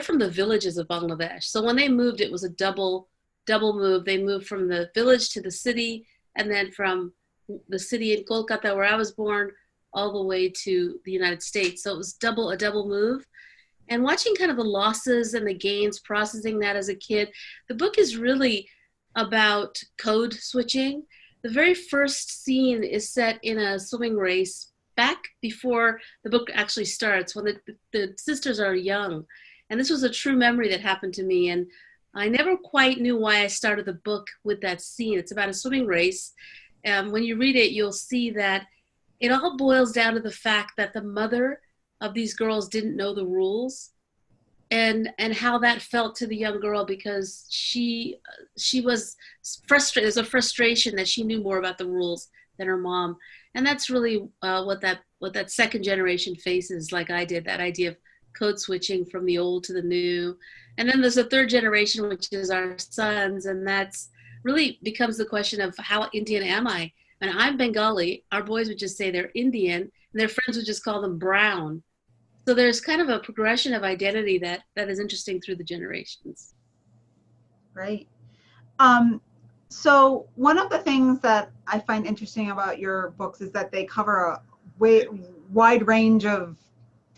from the villages of Bangladesh. So when they moved, it was a double move. They moved from the village to the city, and then from the city in Kolkata, where I was born, all the way to the United States. So it was a double move. And watching kind of the losses and the gains, processing that as a kid, the book is really about code switching. The very first scene is set in a swimming race back before the book actually starts, when the sisters are young. And this was a true memory that happened to me. And I never quite knew why I started the book with that scene. It's about a swimming race. When you read it, you'll see that it all boils down to the fact that the mother of these girls didn't know the rules, and how that felt to the young girl, because she was frustrated. There's a frustration that she knew more about the rules than her mom, and that's really what that second generation faces, like I did, that idea of code switching from the old to the new. And then there's a third generation, which is our sons, and that's really becomes the question of, how Indian am I? And I'm Bengali. Our boys would just say they're Indian, and their friends would just call them brown. So there's kind of a progression of identity that is interesting through the generations. Right. So one of the things that I find interesting about your books is that they cover a wide range of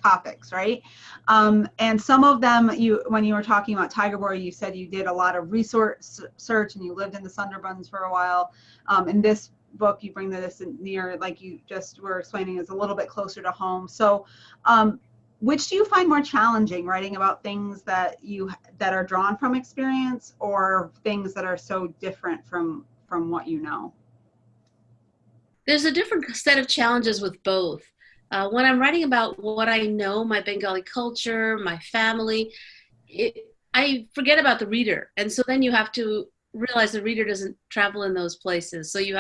topics, right? And some of them, when you were talking about Tiger Boy, you said you did a lot of resource search and you lived in the Sundarbans for a while. In this book, you bring this near, like you just were explaining, is a little bit closer to home. So which do you find more challenging, writing about things that are drawn from experience, or things that are so different from what you know? There's a different set of challenges with both. When I'm writing about what I know, my Bengali culture, my family, I forget about the reader. And so then you have to realize the reader doesn't travel in those places. So you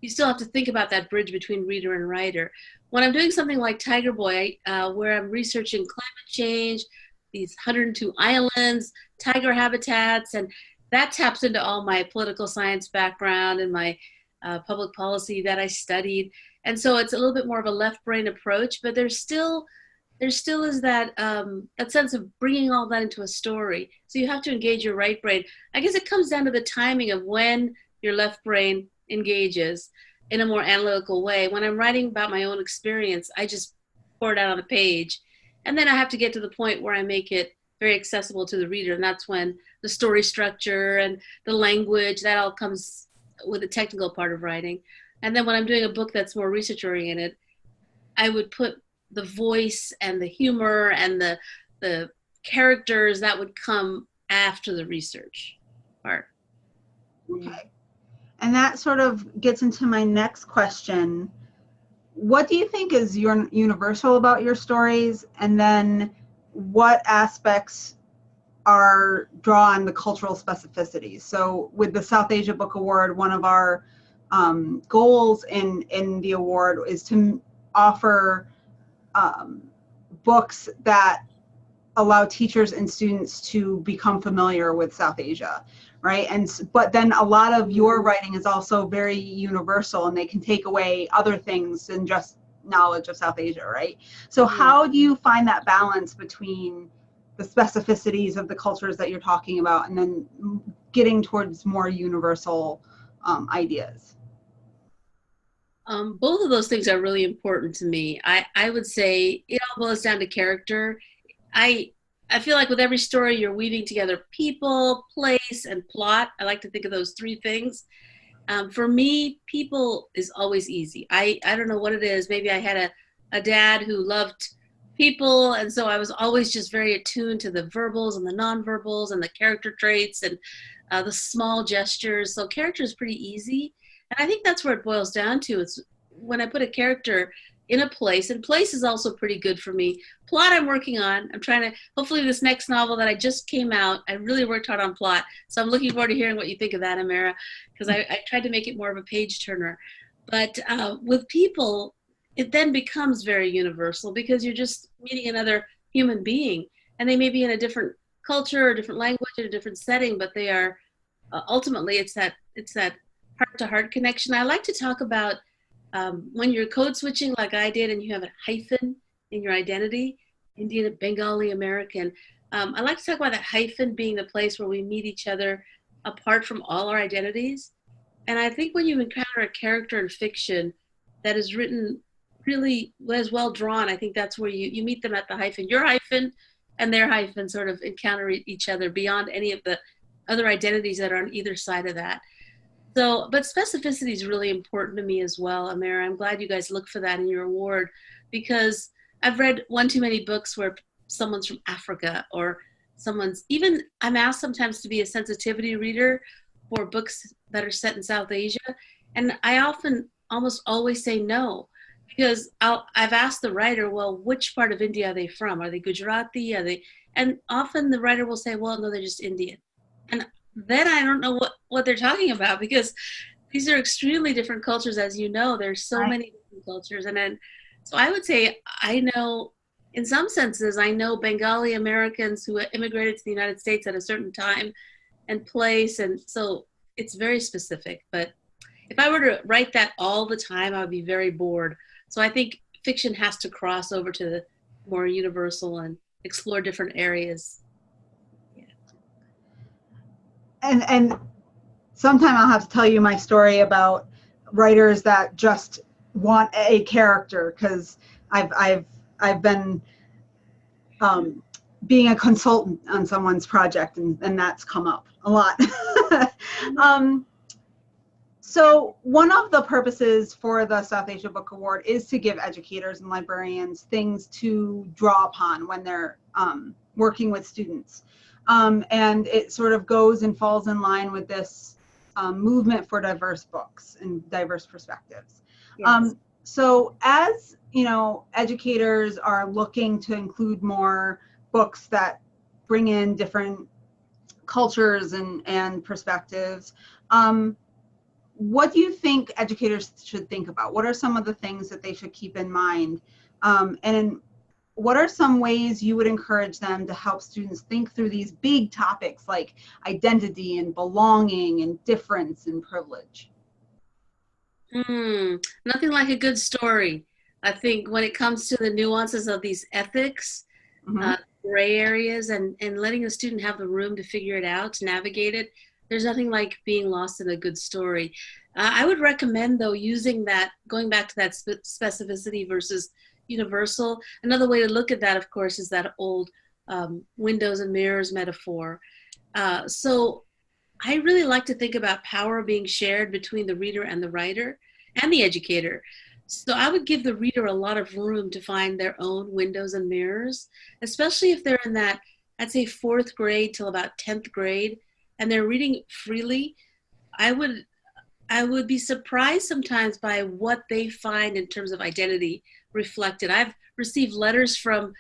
still have to think about that bridge between reader and writer. When I'm doing something like Tiger Boy, where I'm researching climate change, these 102 islands, tiger habitats, and that taps into all my political science background and my public policy that I studied. And so it's a little bit more of a left brain approach, but there still is that sense of bringing all that into a story. So you have to engage your right brain. I guess it comes down to the timing of when your left brain engages in a more analytical way. When I'm writing about my own experience, I just pour it out on the page. And then I have to get to the point where I make it very accessible to the reader. And that's when the story structure and the language, that all comes with the technical part of writing. And then when I'm doing a book that's more research oriented, I would put the voice and the humor and the characters that would come after the research part. Okay. And that sort of gets into my next question. What do you think is universal about your stories? And then what aspects draw on the cultural specificities? So with the South Asia Book Award, one of our goals in the award is to offer books that allow teachers and students to become familiar with South Asia, right? But then a lot of your writing is also very universal, and they can take away other things than just knowledge of South Asia, right? So how do you find that balance between the specificities of the cultures that you're talking about and then getting towards more universal ideas? Both of those things are really important to me. I would say it all boils down to character. I feel like with every story, you're weaving together people, place, and plot. I like to think of those three things. For me, people is always easy. I don't know what it is. Maybe I had a dad who loved people, and so I was always just very attuned to the verbals and the nonverbals and the character traits and the small gestures. So character is pretty easy. And I think that's where it boils down to. It's when I put a character in a place, and place is also pretty good for me. Plot I'm working on. I'm trying to, hopefully this next novel that I just came out, I really worked hard on plot. So I'm looking forward to hearing what you think of that, Amira, because I tried to make it more of a page turner. But with people, it then becomes very universal because you're just meeting another human being, and they may be in a different culture or different language or a different setting, but they are ultimately it's that heart-to-heart connection. I like to talk about when you're code switching like I did and you have a hyphen in your identity, Indian, Bengali, American, I like to talk about that hyphen being the place where we meet each other apart from all our identities. And I think when you encounter a character in fiction that is written really as well drawn, I think that's where you meet them at the hyphen. Your hyphen and their hyphen sort of encounter each other beyond any of the other identities that are on either side of that. So, but specificity is really important to me as well, Amira. I'm glad you guys look for that in your award, because I've read one too many books where someone's from Africa, or someone's even, I'm asked sometimes to be a sensitivity reader for books that are set in South Asia. And I often almost always say no, because I've asked the writer, well, which part of India are they from? Are they Gujarati? Are they, and often the writer will say, well, no, they're just Indian. And then I don't know what they're talking about, because these are extremely different cultures, as you know. There's so Right. many different cultures. And then, so I would say I know, in some senses, I know Bengali Americans who immigrated to the United States at a certain time and place. And so it's very specific. But if I were to write that all the time, I would be very bored. So I think fiction has to cross over to the more universal and explore different areas. And sometime I'll have to tell you my story about writers that just want a character, because I've been being a consultant on someone's project, and that's come up a lot. So one of the purposes for the South Asia Book Award is to give educators and librarians things to draw upon when they're working with students. And it sort of goes and falls in line with this movement for diverse books and diverse perspectives. Yes. So as you know, educators are looking to include more books that bring in different cultures and perspectives. What do you think educators should think about? What are some of the things that they should keep in mind? And what are some ways you would encourage them to help students think through these big topics like identity and belonging and difference and privilege? Nothing like a good story. I think when it comes to the nuances of these ethics, Mm-hmm. gray areas, and letting the student have the room to figure it out, to navigate it, there's nothing like being lost in a good story. I would recommend, though, using that, going back to that specificity versus universal. Another way to look at that, of course, is that old windows and mirrors metaphor. So I really like to think about power being shared between the reader and the writer and the educator. So I would give the reader a lot of room to find their own windows and mirrors, especially if they're in that, I'd say, fourth grade till about 10th grade, and they're reading freely. I would be surprised sometimes by what they find in terms of identity reflected. I've received letters from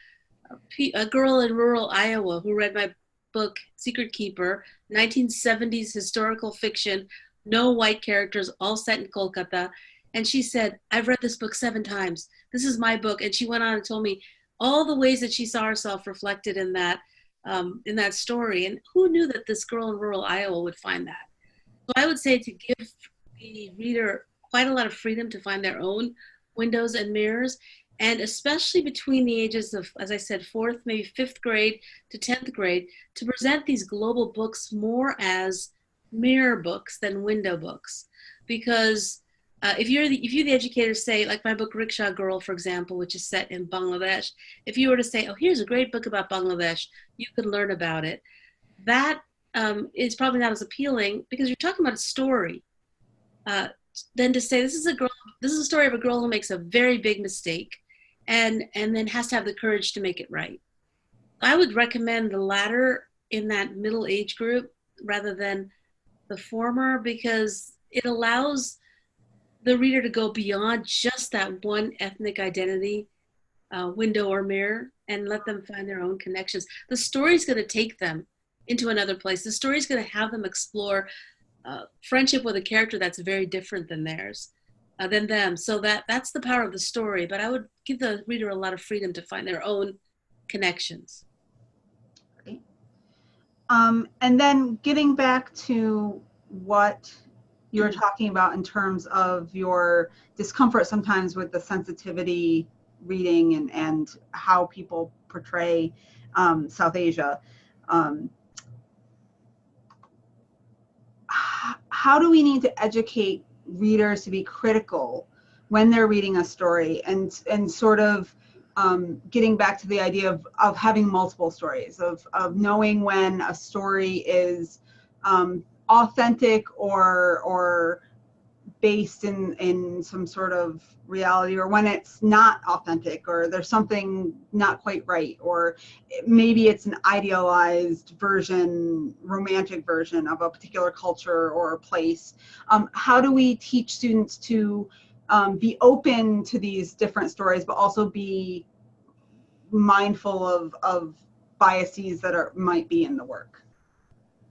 a girl in rural Iowa who read my book, Secret Keeper, 1970s historical fiction, no white characters, all set in Kolkata. And she said, I've read this book 7 times. This is my book. And she went on and told me all the ways that she saw herself reflected in that story. And who knew that this girl in rural Iowa would find that? So I would say to give the reader quite a lot of freedom to find their own windows and mirrors, and especially between the ages of, as I said, 4th, maybe 5th grade to 10th grade, to present these global books more as mirror books than window books. Because if you the educators say, like my book Rickshaw Girl, for example, which is set in Bangladesh, if you were to say, oh, here's a great book about Bangladesh, you could learn about it, that is probably not as appealing, because you're talking about a story. Then to say, this is a story of a girl who makes a very big mistake and then has to have the courage to make it right. I would recommend the latter in that middle age group rather than the former, because it allows the reader to go beyond just that one ethnic identity window or mirror, and let them find their own connections. The story's going to take them into another place. The story's going to have them explore friendship with a character that's very different than theirs, than them. So that's the power of the story. But I would give the reader a lot of freedom to find their own connections. Great. And then getting back to what you were talking about in terms of your discomfort sometimes with the sensitivity reading and how people portray South Asia. How do we need to educate readers to be critical when they're reading a story, and sort of getting back to the idea of having multiple stories, of knowing when a story is authentic or based in some sort of reality, or when it's not authentic, or there's something not quite right, or maybe it's an idealized version, romantic version of a particular culture or a place. How do we teach students to be open to these different stories, but also be mindful of biases that might be in the work?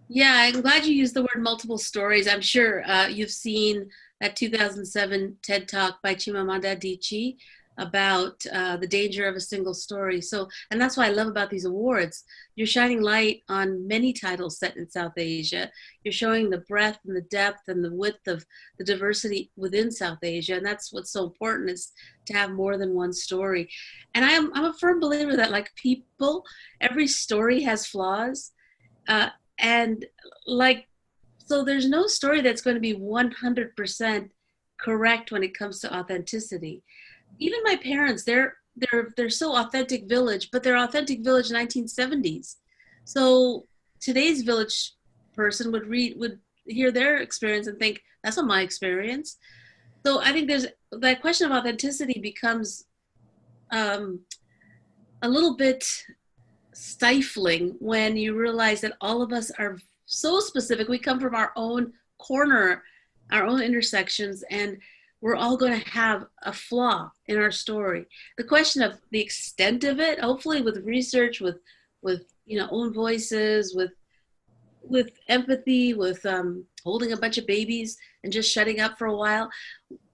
Yeah, I'm glad you used the word multiple stories. I'm sure you've seen that 2007 TED Talk by Chimamanda Adichie about the danger of a single story. So, and that's what I love about these awards. You're shining light on many titles set in South Asia. You're showing the breadth and the depth and the width of the diversity within South Asia. And that's what's so important, is to have more than one story. And I'm a firm believer that, like people, every story has flaws. And like, so there's no story that's going to be 100% correct when it comes to authenticity. Even my parents, they're so authentic village, but they're authentic village 1970s. So today's village person would hear their experience and think, that's not my experience. So I think there's that question of authenticity becomes a little bit stifling when you realize that all of us are so specific. We come from our own corner, our own intersections, and we're all going to have a flaw in our story. The question of the extent of it, hopefully with research, with own voices, with empathy, with holding a bunch of babies and just shutting up for a while,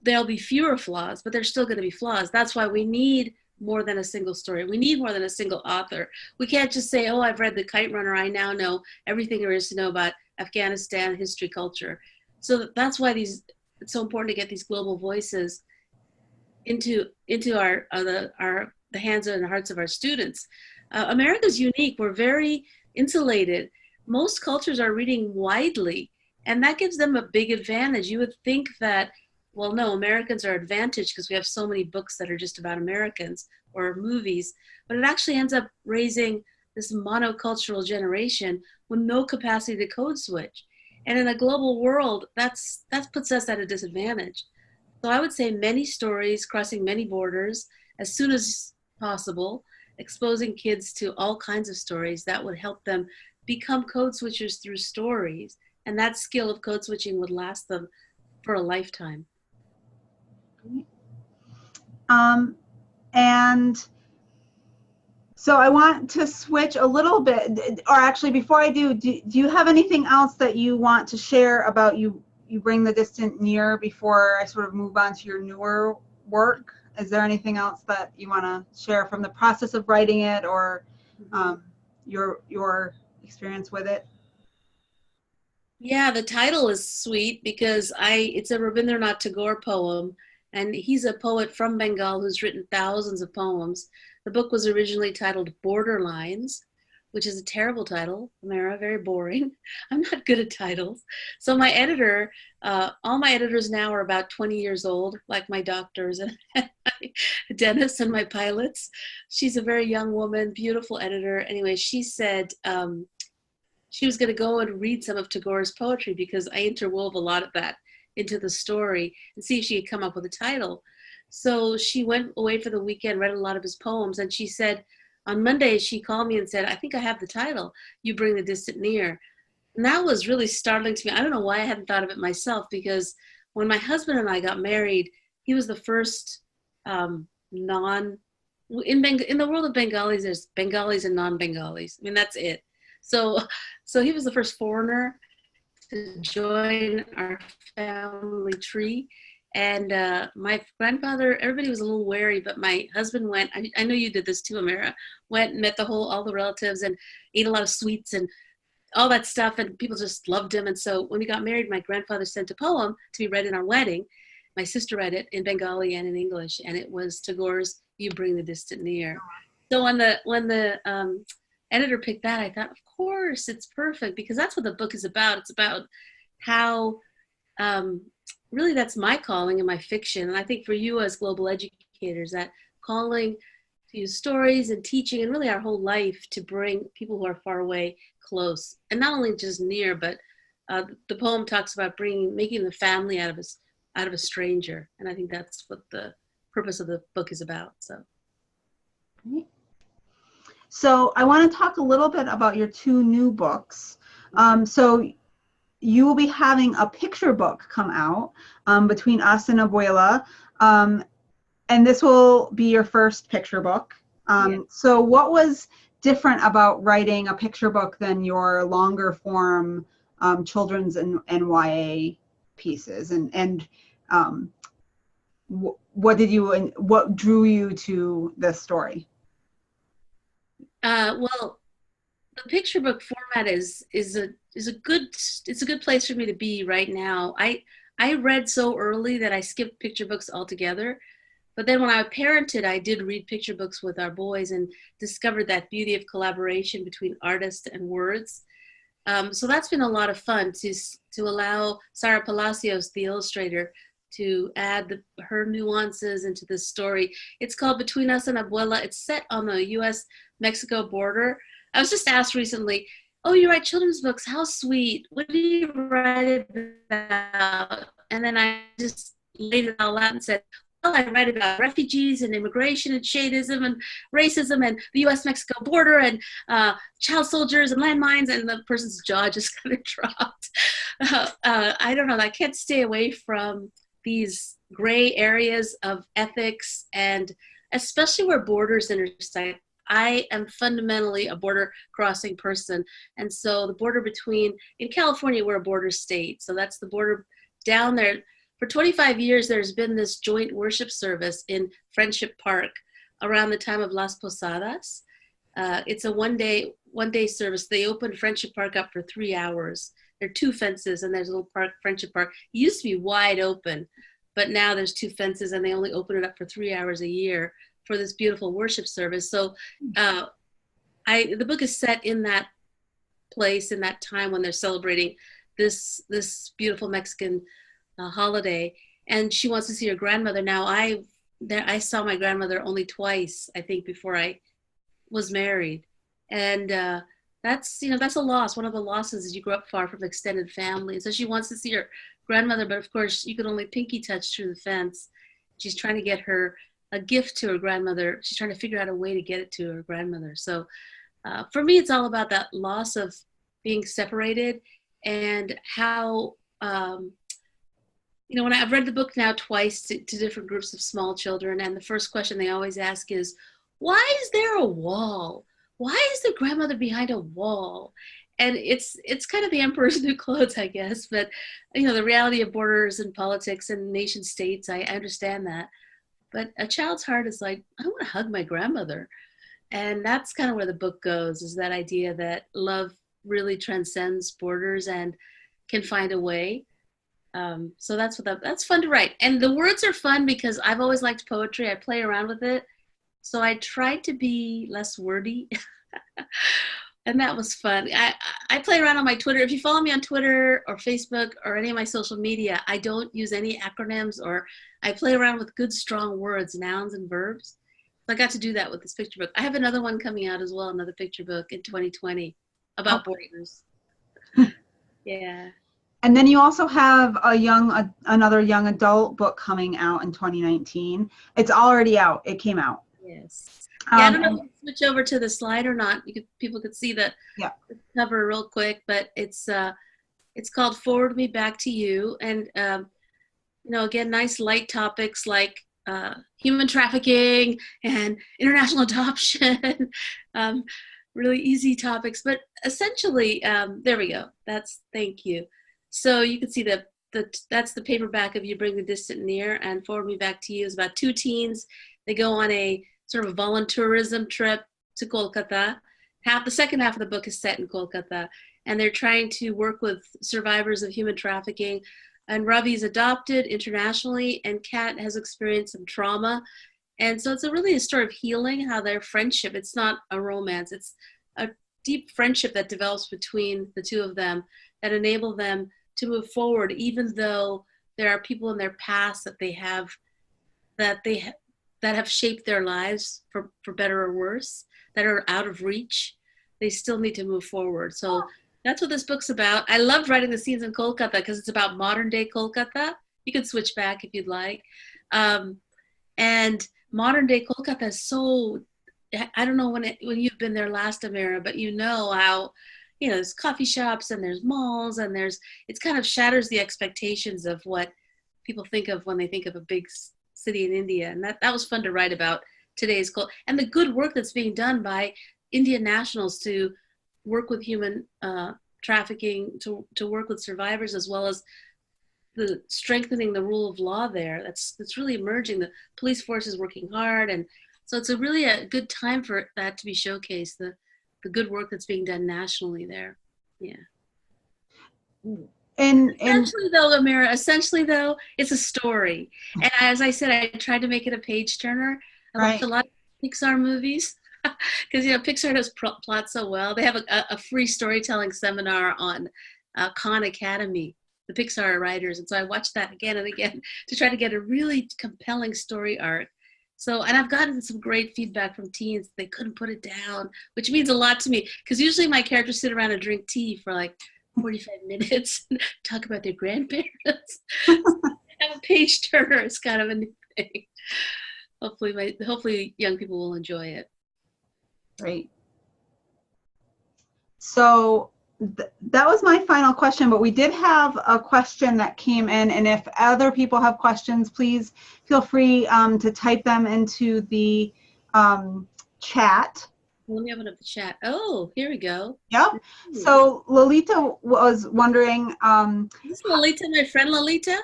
there'll be fewer flaws, but there's still going to be flaws. That's why we need more than a single story. We need more than a single author. We can't just say, oh, I've read The Kite Runner, I now know everything there is to know about Afghanistan, history, culture. So that's why it's so important to get these global voices into the hands and hearts of our students. America's unique. We're very insulated. Most cultures are reading widely, and that gives them a big advantage. You would think that, well, no, Americans are advantaged because we have so many books that are just about Americans or movies, but it actually ends up raising this monocultural generation with no capacity to code switch. And in a global world, that puts us at a disadvantage. So I would say many stories crossing many borders as soon as possible, exposing kids to all kinds of stories that would help them become code switchers through stories. And that skill of code switching would last them for a lifetime. And so I want to switch a little bit, or actually before I do you have anything else that you want to share about you bring the distant near before I sort of move on to your newer work? Is there anything else that you want to share from the process of writing it, or your experience with it? Yeah, the title is sweet because it's a Rabindranath Tagore poem, and he's a poet from Bengal who's written thousands of poems. The book was originally titled Borderlines, which is a terrible title, Mara, very boring. I'm not good at titles. So my editor, all my editors now are about 20 years old, like my doctors and my dentists and my pilots. She's a very young woman, beautiful editor. Anyway, she said, she was going to go and read some of Tagore's poetry because I interwove a lot of that into the story and see if she could come up with a title. So she went away for the weekend, read a lot of his poems, and she said, on Monday, she called me and said, I think I have the title, You Bring the Distant Near. And that was really startling to me. I don't know why I hadn't thought of it myself, because when my husband and I got married, he was the first in the world of Bengalis, there's Bengalis and non-Bengalis. I mean, that's it. So he was the first foreigner to join our family tree. And my grandfather, everybody was a little wary, but my husband went, I know you did this too, Amira, went and met all the relatives and ate a lot of sweets and all that stuff. And people just loved him. And so when we got married, my grandfather sent a poem to be read in our wedding. My sister read it in Bengali and in English, and it was Tagore's You Bring the Distant Near. So when the editor picked that, I thought, of course, it's perfect, because that's what the book is about. It's about how, really, that's my calling in my fiction. And I think for you as global educators, that calling to use stories and teaching and really our whole life to bring people who are far away close, and not only just near, but the poem talks about making the family out of a stranger. And I think that's what the purpose of the book is about. Great. So I want to talk a little bit about your two new books. So you will be having a picture book come out, Between Us and Abuela, and this will be your first picture book. So what was different about writing a picture book than your longer form children's and YA pieces? And what drew you to this story? Well, the picture book format is a good place for me to be right now. I read so early that I skipped picture books altogether. But then when I parented, I did read picture books with our boys and discovered that beauty of collaboration between artist and words. So that's been a lot of fun to allow Sara Palacios, the illustrator, to add her nuances into the story. It's called Between Us and Abuela. It's set on the US-Mexico border. I was just asked recently, oh, you write children's books, how sweet. What do you write about? And then I just laid it all out and said, well, I write about refugees and immigration and shadism and racism and the US-Mexico border and child soldiers and landmines, and the person's jaw just kind of dropped. I don't know, I can't stay away from these gray areas of ethics, and especially where borders intersect. I am fundamentally a border crossing person. And so the border in California, we're a border state. So that's the border down there. For 25 years, there's been this joint worship service in Friendship Park around the time of Las Posadas. It's a one-day service. They opened Friendship Park up for 3 hours. There are 2 fences, and there's a little park, Friendship Park. It used to be wide open, but now there's 2 fences, and they only open it up for 3 hours a year for this beautiful worship service. So the book is set in that place, in that time when they're celebrating this beautiful Mexican holiday, and she wants to see her grandmother. Now I saw my grandmother only twice, I think, before I was married, and that's a loss. One of the losses is you grow up far from extended family, and so she wants to see her grandmother, but of course you could only pinky touch through the fence. She's trying to get her a gift to her grandmother. She's trying to figure out a way to get it to her grandmother. So for me, it's all about that loss of being separated, and how when I've read the book now twice to different groups of small children, and the first question they always ask is, why is there a wall? Why is the grandmother behind a wall? And it's kind of the emperor's new clothes, I guess. But the reality of borders and politics and nation states, I understand that. But a child's heart is like, I want to hug my grandmother. And that's kind of where the book goes, is that idea that love really transcends borders and can find a way. So that's fun to write. And the words are fun because I've always liked poetry. I play around with it. So I tried to be less wordy. And that was fun. I play around on my Twitter. If you follow me on Twitter or Facebook or any of my social media, I don't use any acronyms, or I play around with good, strong words, nouns and verbs. So I got to do that with this picture book. I have another one coming out as well, another picture book in 2020 about borders. Yeah. And then you also have another young adult book coming out in 2019. It's already out. It came out. Yes. Yeah, I don't know if you can switch over to the slide or not. People could see the cover real quick, but it's called Forward Me Back to You. And, again, nice light topics like human trafficking and international adoption, really easy topics. But essentially, there we go. Thank you. So you can see that's the paperback of You Bring the Distant Near, and Forward Me Back to You is about 2 teens. They go on a sort of voluntourism trip to Kolkata. The second half of the book is set in Kolkata, and they're trying to work with survivors of human trafficking. And Ravi's adopted internationally, and Kat has experienced some trauma. And so it's really a story of healing, how their friendship, it's not a romance, it's deep friendship that develops between the two of them that enable them to move forward, even though there are people in their past that they have that have shaped their lives for better or worse, that are out of reach. They still need to move forward. So that's what this book's about. I loved writing the scenes in Kolkata because it's about modern day Kolkata. You can switch back if you'd like. And modern day Kolkata is so, I don't know when you've been there last, Amira, but you know how, there's coffee shops and there's malls and it's kind of shatters the expectations of what people think of when they think of a big city in India. And that was fun to write about today's culture and the good work that's being done by Indian nationals to work with human trafficking, to work with survivors, as well as the strengthening the rule of law there. That's really emerging. The police force is working hard. And so it's really a good time for that to be showcased, the good work that's being done nationally there. Yeah. And essentially though, Amira, it's a story. And as I said, I tried to make it a page turner. I watched a lot of Pixar movies because, Pixar does plot so well. They have a free storytelling seminar on Khan Academy, the Pixar writers. And so I watched that again and again to try to get a really compelling story arc. So, and I've gotten some great feedback from teens. They couldn't put it down, which means a lot to me because usually my characters sit around and drink tea for like 45 minutes and talk about their grandparents. Have a page turner. It's kind of a new thing. Hopefully young people will enjoy it. Great. So that was my final question, but we did have a question that came in, and if other people have questions, please feel free to type them into the chat. Let me open up the chat. Oh, here we go. Yep. So Lolita was wondering. Is Lolita my friend Lolita?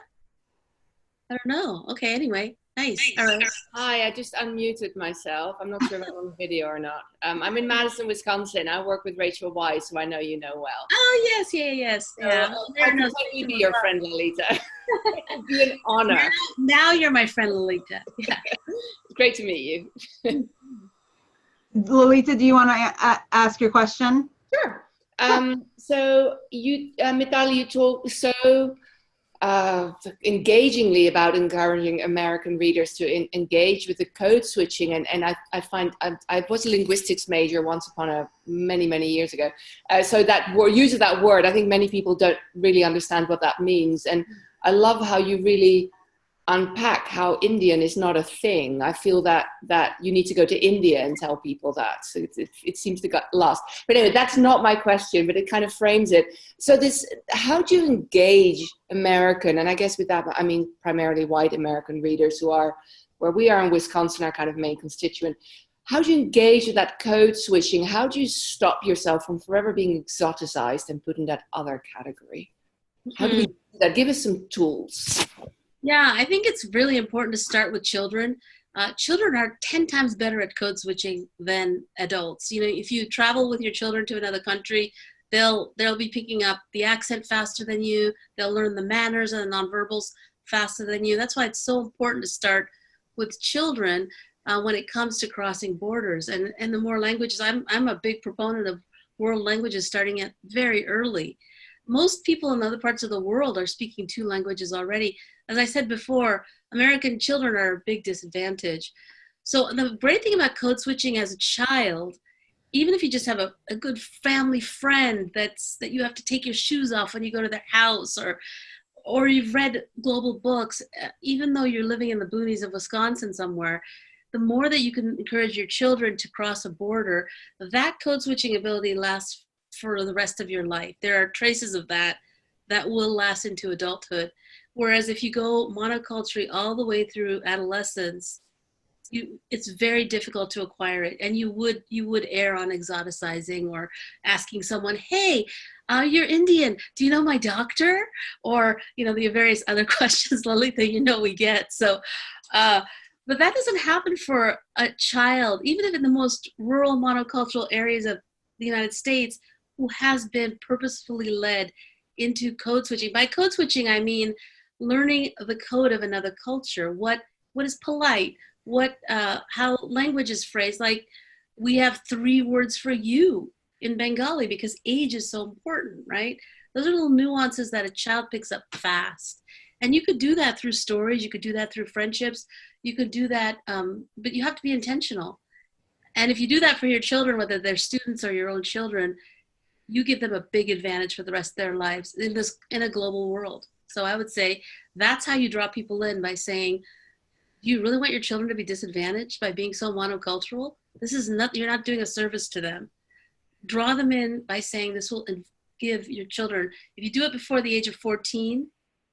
I don't know. Okay, anyway. Nice. All right. Hi, I just unmuted myself. I'm not sure if I'm on video or not. I'm in Madison, Wisconsin. I work with Rachel Weisz, who I know you know well. Oh, yes. Yeah. I can be your friend, Lolita. It'd be an honor. Now you're my friend, Lolita. Yeah. Great to meet you. Lolita, do you want to ask your question? Sure. So you, Mitali, you talk so engagingly about encouraging American readers to engage with the code switching, and I find I was a linguistics major once upon many years ago, so that use of that word, I think many people don't really understand what that means, and I love how you really unpack how Indian is not a thing. I feel that you need to go to India and tell people that. So it seems to get lost. But anyway, that's not my question, but it kind of frames it. So how do you engage American, and I guess with that, I mean primarily white American readers who are, where we are in Wisconsin, our kind of main constituent. How do you engage with that code switching? How do you stop yourself from forever being exoticized and put in that other category? How do we do that? Give us some tools. Yeah, I think it's really important to start with children. Children are 10 times better at code switching than adults. If you travel with your children to another country, they'll be picking up the accent faster than you. They'll learn the manners and the nonverbals faster than you. That's why it's so important to start with children when it comes to crossing borders. And the more languages, I'm a big proponent of world languages starting at very early. Most people in other parts of the world are speaking 2 languages already. As I said before, American children are a big disadvantage. So the great thing about code switching as a child, even if you just have a good family friend that you have to take your shoes off when you go to their house, or you've read global books, even though you're living in the boonies of Wisconsin somewhere, the more that you can encourage your children to cross a border, that code switching ability lasts for the rest of your life. There are traces of that will last into adulthood. Whereas if you go monoculture all the way through adolescence, it's very difficult to acquire it. And you would err on exoticizing or asking someone, hey, you're Indian. Do you know my doctor? Or, the various other questions, Lolita, we get. So, but that doesn't happen for a child, even if in the most rural monocultural areas of the United States, who has been purposefully led into code switching. By code switching, I mean learning the code of another culture. What is polite? How language is phrased. Like, we have 3 words for you in Bengali because age is so important, right? Those are little nuances that a child picks up fast. And you could do that through stories, you could do that through friendships, you could do that, but you have to be intentional. And if you do that for your children, whether they're students or your own children, you give them a big advantage for the rest of their lives in a global world. So I would say that's how you draw people in, by saying, do you really want your children to be disadvantaged by being so monocultural? This is not, you're not doing a service to them. Draw them in by saying this will give your children, if you do it before the age of 14,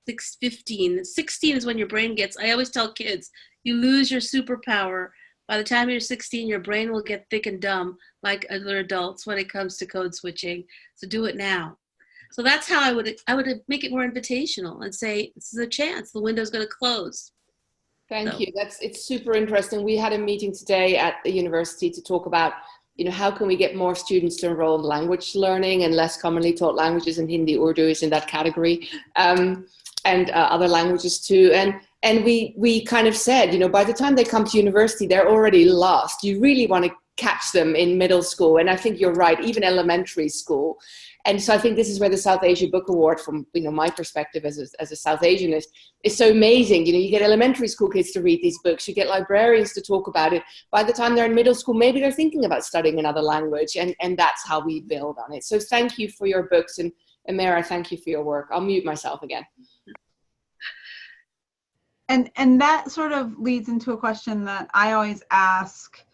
15, 16 is when your brain gets, I always tell kids, you lose your superpower. By the time you're 16, your brain will get thick and dumb like other adults when it comes to code switching. So do it now. So that's how I would make it more invitational and say, this is a chance, the window's going to close. Thank you. It's super interesting. We had a meeting today at the university to talk about, how can we get more students to enroll in language learning, and less commonly taught languages, and Hindi, Urdu is in that category, and other languages too. And we kind of said, by the time they come to university, they're already lost. You really want to catch them in middle school. And I think you're right, even elementary school. And so I think this is where the South Asia Book Award, from my perspective as a South Asian, is so amazing. You get elementary school kids to read these books. You get librarians to talk about it. By the time they're in middle school, maybe they're thinking about studying another language. And that's how we build on it. So thank you for your books. And Mara, thank you for your work. I'll mute myself again. And that sort of leads into a question that I always ask,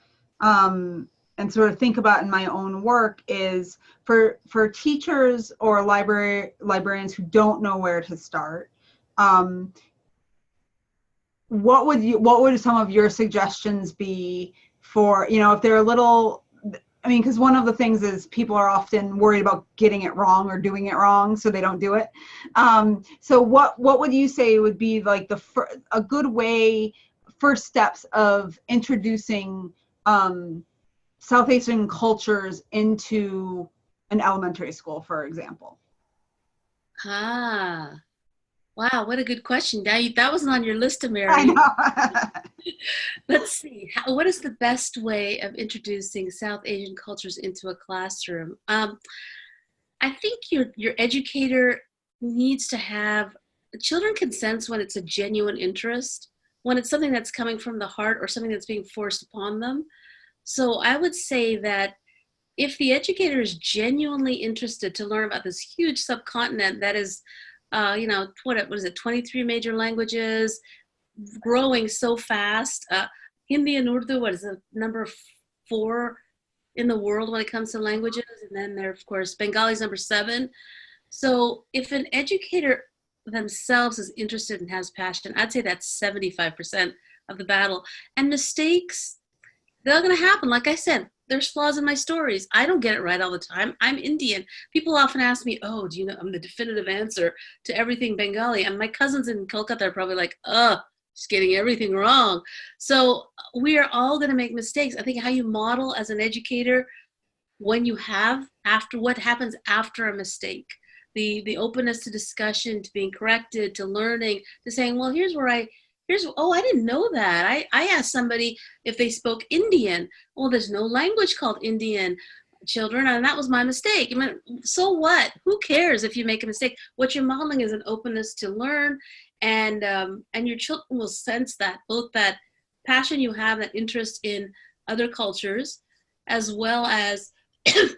and sort of think about in my own work, is for teachers or librarians who don't know where to start, what would some of your suggestions be for, if they're a little, because one of the things is people are often worried about getting it wrong or doing it wrong, so they don't do it. So what would you say would be like a good way, first steps of introducing South Asian cultures into an elementary school, for example? Wow, what a good question. That wasn't on your list, Mary. I know. Let's see. What is the best way of introducing South Asian cultures into a classroom? I think your educator needs to have, children can sense when it's a genuine interest, when it's something that's coming from the heart or something that's being forced upon them. So I would say that if the educator is genuinely interested to learn about this huge subcontinent that is, what is it, 23 major languages, growing so fast. Hindi and Urdu, what is the number 4 in the world when it comes to languages? And then there, of course, Bengali is number 7. So if an educator themselves is interested and has passion, I'd say that's 75% of the battle. And mistakes, they're going to happen. Like I said, there's flaws in my stories. I don't get it right all the time. I'm Indian. People often ask me, oh, do you know I'm the definitive answer to everything Bengali? And my cousins in Kolkata are probably like, just getting everything wrong. So we are all going to make mistakes. I think how you model as an educator when you what happens after a mistake, the openness to discussion, to being corrected, to learning, to saying, well, I didn't know that. I asked somebody if they spoke Indian. Well, there's no language called Indian, children, and that was my mistake. So what? Who cares if you make a mistake? What you're modeling is an openness to learn, and your children will sense that, both that passion you have, that interest in other cultures, as well as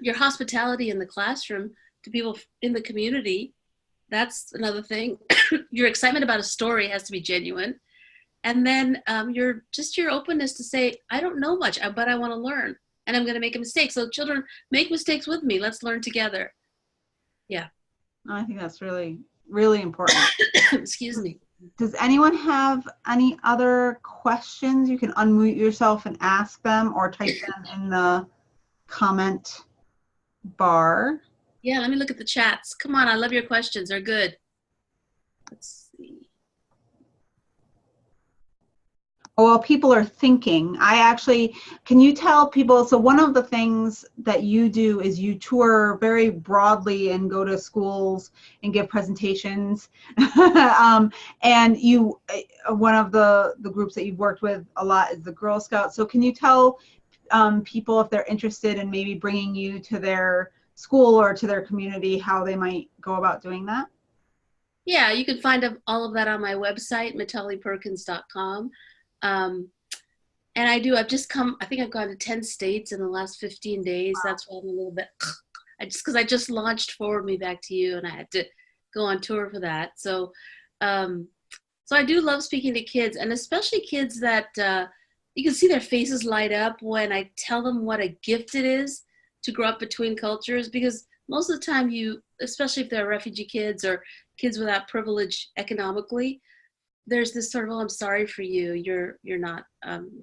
your hospitality in the classroom to people in the community. That's another thing. Your excitement about a story has to be genuine. And then your openness to say, I don't know much, but I want to learn, and I'm going to make a mistake. So children, make mistakes with me. Let's learn together. Yeah. I think that's really, really important. Excuse me. Does anyone have any other questions? You can unmute yourself and ask them, or type them in the comment bar. Yeah, let me look at the chats. Come on, I love your questions. They're good. Let's see. While people are thinking, can you tell people, so one of the things that you do is you tour very broadly and go to schools and give presentations. And one of the groups that you've worked with a lot is the Girl Scouts. So can you tell people, if they're interested in maybe bringing you to their school or to their community, how they might go about doing that? Yeah, you can find all of that on my website, mitaliperkins.com. And I've just I think I've gone to 10 states in the last 15 days. Wow. That's why I'm a little bit, because I just launched Forward Me Back to You and I had to go on tour for that. So, so I do love speaking to kids, and especially kids that you can see their faces light up when I tell them what a gift it is to grow up between cultures, because most of the time especially if they're refugee kids or kids without privilege economically, there's this sort of, oh, I'm sorry for you, you're not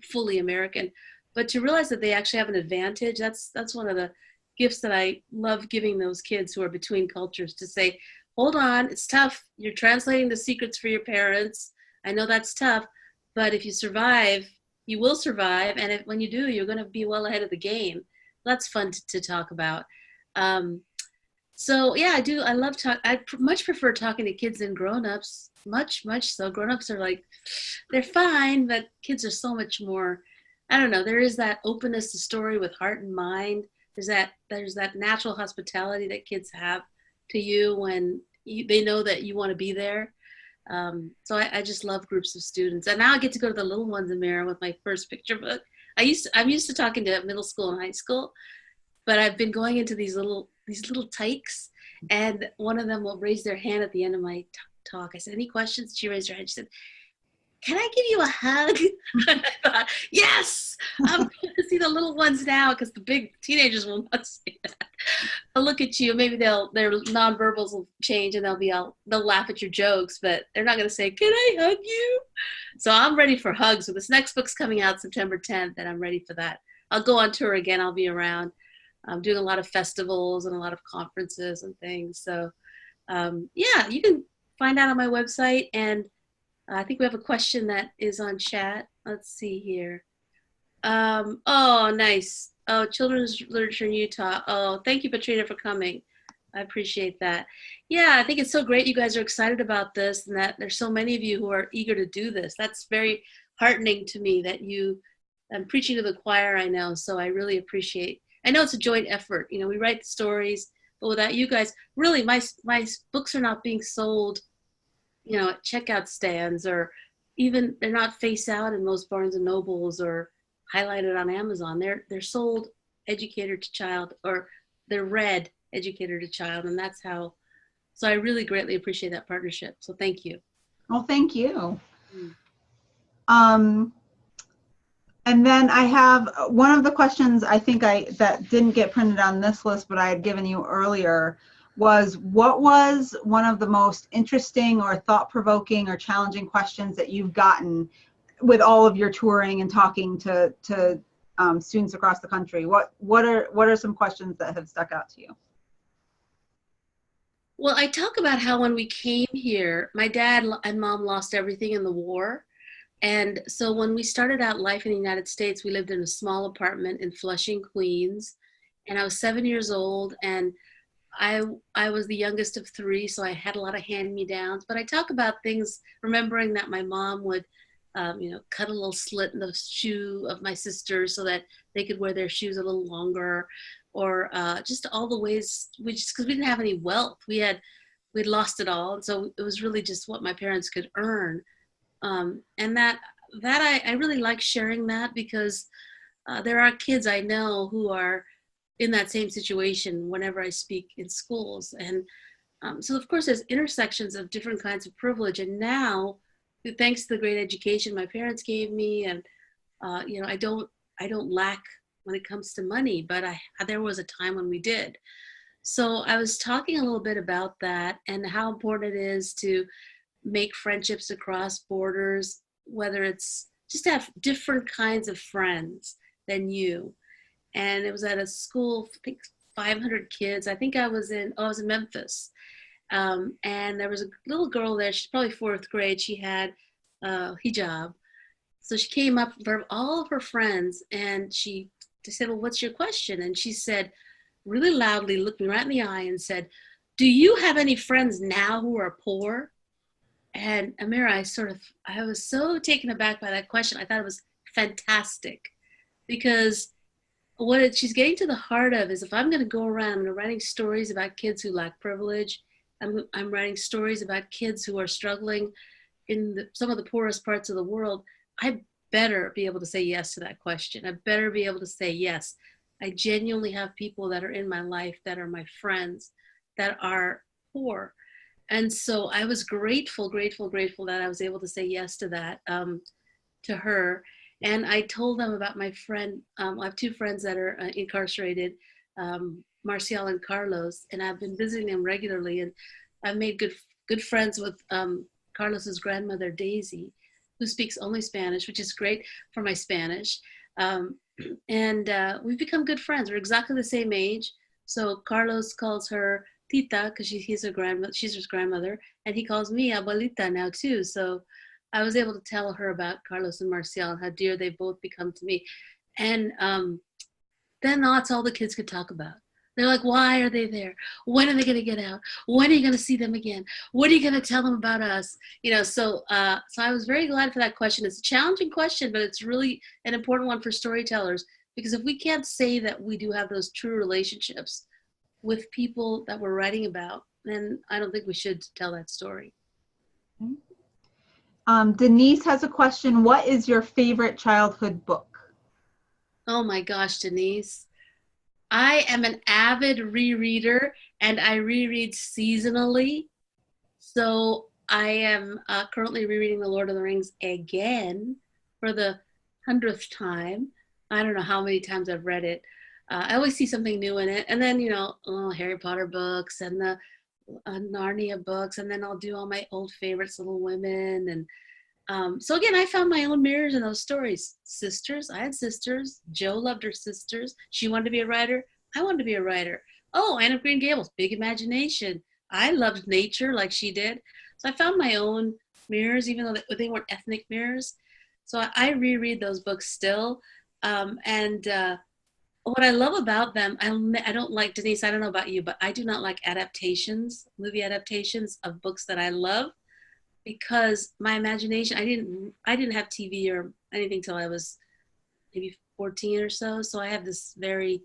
fully American. But to realize that they actually have an advantage, that's one of the gifts that I love giving those kids who are between cultures, to say, hold on, it's tough. You're translating the secrets for your parents. I know that's tough, but if you survive, you will survive. And when you do, you're going to be well ahead of the game. That's fun to talk about. So yeah, I love I much prefer talking to kids than grown-ups. Much so. Grown-ups are like, they're fine, but kids are so much more, I don't know, there is that openness to story with heart and mind. There's that natural hospitality that kids have to you when they know that you want to be there. So I just love groups of students. And now I get to go to the little ones in Mira with my first picture book. I'm used to talking to middle school and high school, but I've been going into these little tykes, and one of them will raise their hand at the end of my talk. I said, any questions? She raised her hand. She said, can I give you a hug? And I thought, yes, I'm going to see the little ones now, because the big teenagers will not say that. I'll look at you, maybe their nonverbals will change and they'll laugh at your jokes, but they're not going to say, can I hug you? So I'm ready for hugs. So this next book's coming out September 10th, and I'm ready for that. I'll go on tour again. I'll be around. I'm doing a lot of festivals and a lot of conferences and things. So yeah, you can find out on my website. And I think we have a question that is on chat. Let's see here. Oh, nice. Oh, children's literature in Utah. Oh, thank you, Patrina, for coming. I appreciate that. Yeah, I think it's so great you guys are excited about this, and that there's so many of you who are eager to do this. That's very heartening to me that I'm preaching to the choir, I know. So I really appreciate. I know it's a joint effort. You know, we write the stories, but without you guys, really, my books are not being sold, you know, at checkout stands, or even they're not face out in most Barnes and Nobles or highlighted on Amazon. They're sold educator to child, or they're read educator to child, and that's how. So I really greatly appreciate that partnership. So thank you. Well, thank you. And then I have one of the questions I think that didn't get printed on this list, but I had given you earlier, was what was one of the most interesting or thought-provoking or challenging questions that you've gotten with all of your touring and talking to students across the country? What are some questions that have stuck out to you? Well, I talk about how when we came here, my dad and mom lost everything in the war. And so when we started out life in the United States, we lived in a small apartment in Flushing, Queens. And I was 7 years old, and I was the youngest of three, so I had a lot of hand-me-downs. But I talk about things, remembering that my mom would, you know, cut a little slit in the shoe of my sisters so that they could wear their shoes a little longer, or just all the ways, because we didn't have any wealth. We'd lost it all, and so it was really just what my parents could earn. And that I really like sharing that, because there are kids I know who are in that same situation whenever I speak in schools. And so of course there's intersections of different kinds of privilege. And now, thanks to the great education my parents gave me, and you know, I don't lack when it comes to money, but there was a time when we did. So I was talking a little bit about that and how important it is to make friendships across borders, whether it's just to have different kinds of friends than you. And it was at a school, I think 500 kids. I think I was in Memphis. And there was a little girl there, she's probably fourth grade. She had hijab. So she came up for all of her friends, and they said, well, what's your question? And she said, really loudly, looked me right in the eye and said, do you have any friends now who are poor? And Amira, I was so taken aback by that question. I thought it was fantastic, because she's getting to the heart of is if I'm going to go around, I'm writing stories about kids who lack privilege. I'm writing stories about kids who are struggling in some of the poorest parts of the world. I better be able to say yes to that question. I better be able to say yes. I genuinely have people that are in my life that are my friends that are poor. And so I was grateful that I was able to say yes to that, to her. And I told them about my friend. I have two friends that are incarcerated, Marcial and Carlos, and I've been visiting them regularly. And I've made good friends with Carlos's grandmother, Daisy, who speaks only Spanish, which is great for my Spanish. And we've become good friends. We're exactly the same age. So Carlos calls her Tita because she's his grandmother, and he calls me Abuelita now too. So I was able to tell her about Carlos and Marcial and how dear they both become to me. And then that's all the kids could talk about. They're like, why are they there? When are they going to get out? When are you going to see them again? What are you going to tell them about us? So I was very glad for that question. It's a challenging question, but it's really an important one for storytellers, because if we can't say that we do have those true relationships with people that we're writing about, then I don't think we should tell that story. Denise has a question. What is your favorite childhood book? Oh my gosh, Denise. I am an avid rereader, and I reread seasonally. So I am currently rereading The Lord of the Rings again for the 100th time. I don't know how many times I've read it. I always see something new in it. And then, Harry Potter books and the Narnia books. And then I'll do all my old favorites, Little Women. And so again, I found my own mirrors in those stories. Sisters, I had sisters. Jo loved her sisters. She wanted to be a writer. I wanted to be a writer. Oh, Anne of Green Gables, big imagination. I loved nature like she did. So I found my own mirrors, even though they weren't ethnic mirrors. So I reread those books still. What I love about them, I don't like, Denise, I don't know about you, but I do not like movie adaptations of books that I love, because my imagination, I didn't have TV or anything till I was maybe 14 or so. So I have this very,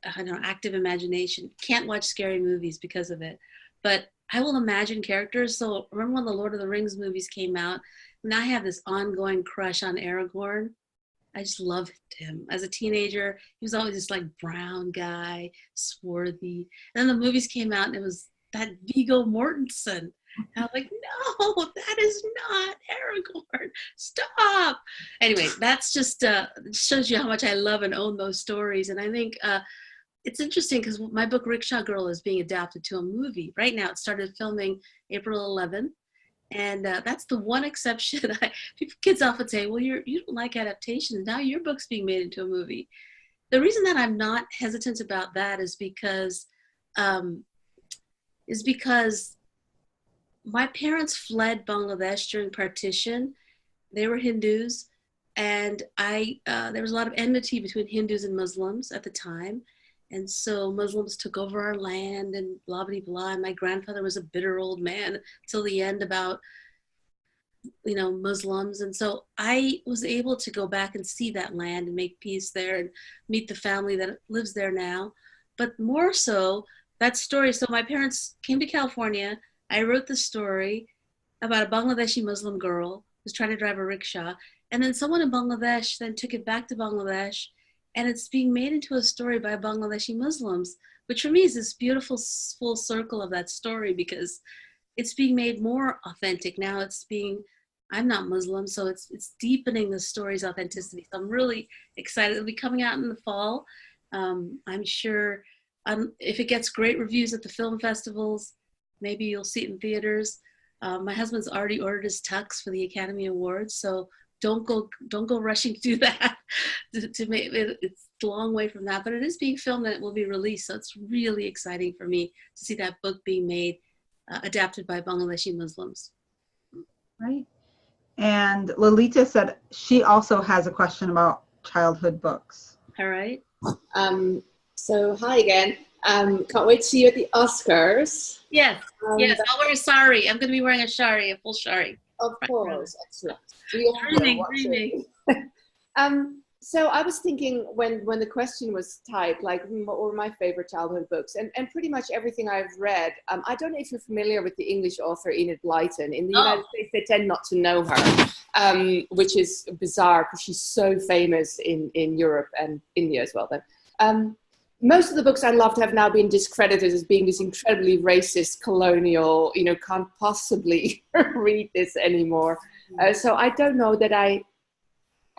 active imagination. Can't watch scary movies because of it. But I will imagine characters. So remember when the Lord of the Rings movies came out, and I have this ongoing crush on Aragorn. I just loved him. As a teenager, he was always this like brown guy, swarthy. And then the movies came out and it was that Viggo Mortensen. And I was like, no, that is not Aragorn. Stop. Anyway, that's just shows you how much I love and own those stories. And I think it's interesting because my book Rickshaw Girl is being adapted to a movie right now. It started filming April 11th. And that's the one exception. Kids often say, well, you don't like adaptations. Now your book's being made into a movie. The reason that I'm not hesitant about that is because my parents fled Bangladesh during partition. They were Hindus, and there was a lot of enmity between Hindus and Muslims at the time. And so Muslims took over our land and blah, blah, blah. And my grandfather was a bitter old man till the end about, Muslims. And so I was able to go back and see that land and make peace there and meet the family that lives there now. But more so, that story. So my parents came to California. I wrote the story about a Bangladeshi Muslim girl who's trying to drive a rickshaw. And then someone in Bangladesh then took it back to Bangladesh. And it's being made into a story by Bangladeshi Muslims, which for me is this beautiful full circle of that story, because it's being made more authentic. Now I'm not Muslim, so it's deepening the story's authenticity. So I'm really excited. It'll be coming out in the fall. I'm sure if it gets great reviews at the film festivals, maybe you'll see it in theaters. My husband's already ordered his tux for the Academy Awards, so don't go rushing to do that. to make it's a long way from that, but it is being filmed and it will be released. So it's really exciting for me to see that book being made, adapted by Bangladeshi Muslims. Right. And Lolita said she also has a question about childhood books. All right. So hi again. Can't wait to see you at the Oscars. Yes. Yes. I'll wear a sari. I'm going to be wearing a full shari. Of course. Excellent. Dreaming. So I was thinking when the question was typed, like what were my favorite childhood books, and pretty much everything I've read. I don't know if you're familiar with the English author Enid Blyton. In the United States, they tend not to know her, which is bizarre because she's so famous in Europe and India as well. Then most of the books I loved have now been discredited as being this incredibly racist, colonial, can't possibly read this anymore. So I don't know that I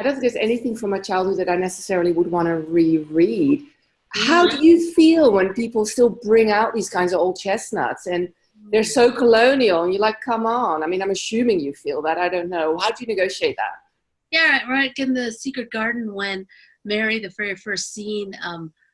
don't think there's anything from my childhood that I necessarily would want to reread. How do you feel when people still bring out these kinds of old chestnuts and they're so colonial and you're like, come on? I mean, I'm assuming you feel that. I don't know. How do you negotiate that? Yeah, right. In The Secret Garden, when Mary, the very first scene,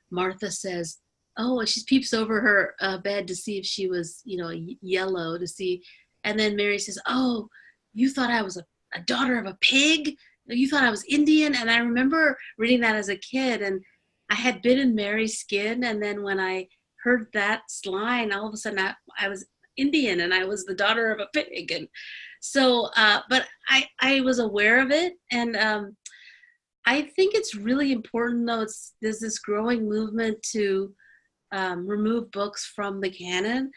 Martha says, oh, she peeps over her bed to see if she was, yellow, to see. And then Mary says, oh, you thought I was a daughter of a pig? You thought I was Indian? And I remember reading that as a kid, and I had been in Mary's skin. And then when I heard that line, all of a sudden I was Indian and I was the daughter of a pig. And so, but I was aware of it. And I think it's really important, though, there's this growing movement to remove books from the canon.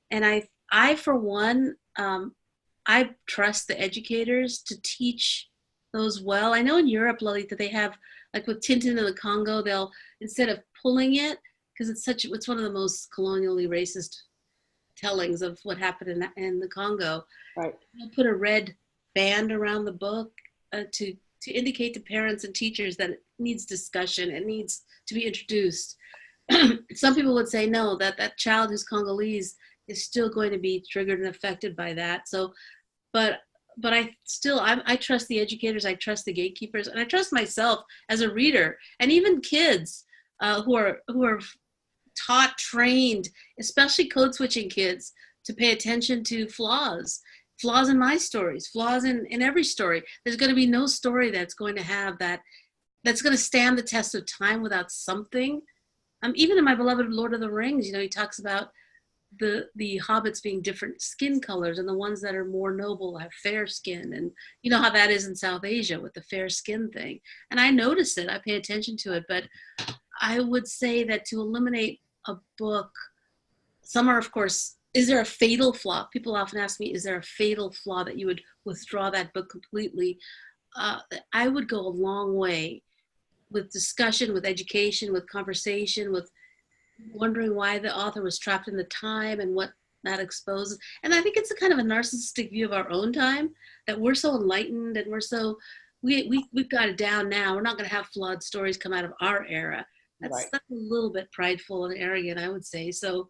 And I for one, I trust the educators to teach those well. I know in Europe, Lalita, they have, like with Tintin in the Congo, they'll, instead of pulling it, because it's one of the most colonially racist tellings of what happened in the Congo. Right. They'll put a red band around the book to indicate to parents and teachers that it needs discussion, it needs to be introduced. Some people would say no, that child who's Congolese is still going to be triggered and affected by that. So, but I trust the educators, I trust the gatekeepers, and I trust myself as a reader, and even kids who are taught, trained, especially code switching kids, to pay attention to flaws in my stories, flaws in every story. There's going to be no story that's going to have that's going to stand the test of time without something. Even in my beloved Lord of the Rings, he talks about the hobbits being different skin colors, and the ones that are more noble have fair skin, and you know how that is in South Asia with the fair skin thing. And I notice it, I pay attention to it, but I would say that to eliminate a book, some are, of course, is there a fatal flaw? People often ask me, is there a fatal flaw that you would withdraw that book completely? I would go a long way with discussion, with education, with conversation, with wondering why the author was trapped in the time and what that exposes. And I think it's a kind of a narcissistic view of our own time, that we're so enlightened and we've got it down now. We're not going to have flawed stories come out of our era. That's a little bit prideful and arrogant, I would say. So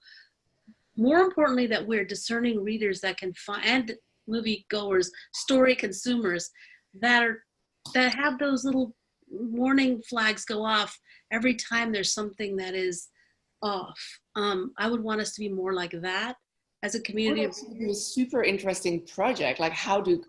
more importantly, that we're discerning readers that can find, and movie goers, story consumers that have those little warning flags go off every time there's something that is off. I would want us to be more like that as a community. It's a super interesting project. Like, how do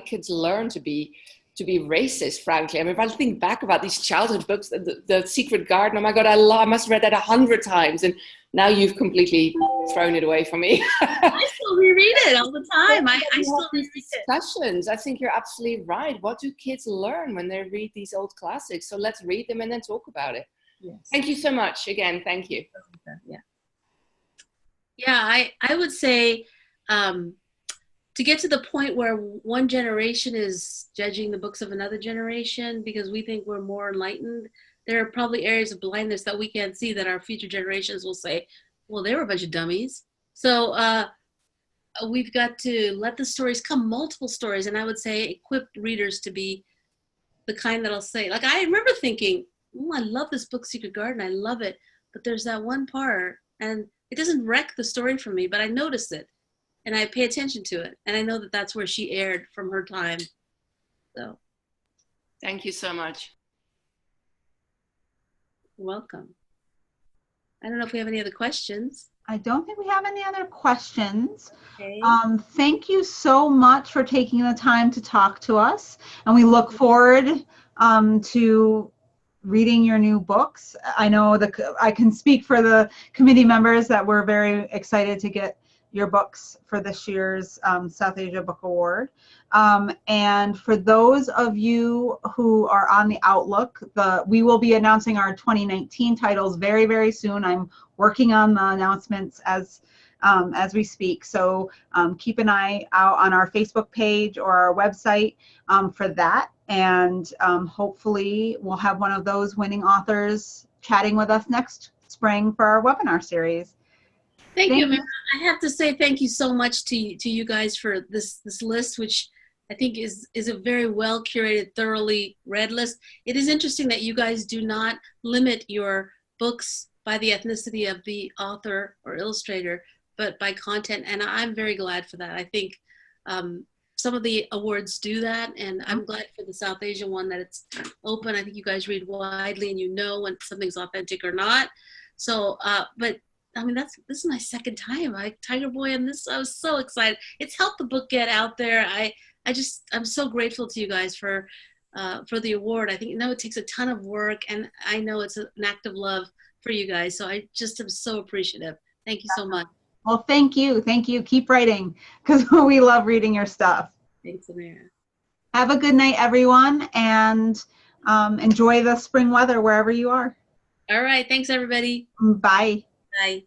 kids learn to be racist? Frankly, I mean, if I think back about these childhood books, the Secret Garden. Oh my God, I must have read that 100 times, and now you've completely thrown it away from me. I still reread it all the time. I still read discussions. I think you're absolutely right. What do kids learn when they read these old classics? So let's read them and then talk about it. Yes. Thank you so much again. Thank you. Yeah, I would say to get to the point where one generation is judging the books of another generation because we think we're more enlightened, there are probably areas of blindness that we can't see that our future generations will say, well, they were a bunch of dummies. So we've got to let the stories come, multiple stories, and I would say equip readers to be the kind that'll say, like, I remember thinking, I love this book, Secret Garden, I love it, but there's that one part, and it doesn't wreck the story for me, but I notice it, and I pay attention to it, and I know that that's where she aired from her time. So, thank you so much. You're welcome. I don't know if we have any other questions. I don't think we have any other questions. Okay. Thank you so much for taking the time to talk to us, and we look forward to reading your new books. I know I can speak for the committee members that we're very excited to get your books for this year's South Asia Book Award. And for those of you who are on the Outlook, we will be announcing our 2019 titles very, very soon. I'm working on the announcements as we speak. So keep an eye out on our Facebook page or our website for that. And hopefully we'll have one of those winning authors chatting with us next spring for our webinar series. Thank you, Amanda. I have to say thank you so much to you guys for this list, which I think is a very well curated, thoroughly read list. It is interesting that you guys do not limit your books by the ethnicity of the author or illustrator, but by content, and I'm very glad for that. I think some of the awards do that, and I'm glad for the South Asia one that it's open. I think you guys read widely and you know when something's authentic or not. So, but I mean, this is my second time. Tiger Boy and this, I was so excited. It's helped the book get out there. I'm so grateful to you guys for the award. I think, it takes a ton of work, and I know it's an act of love for you guys. So I just am so appreciative. Thank you so much. Well, thank you. Thank you. Keep writing, because we love reading your stuff. Thanks, Amira. Have a good night, everyone, and enjoy the spring weather wherever you are. All right. Thanks, everybody. Bye. Bye.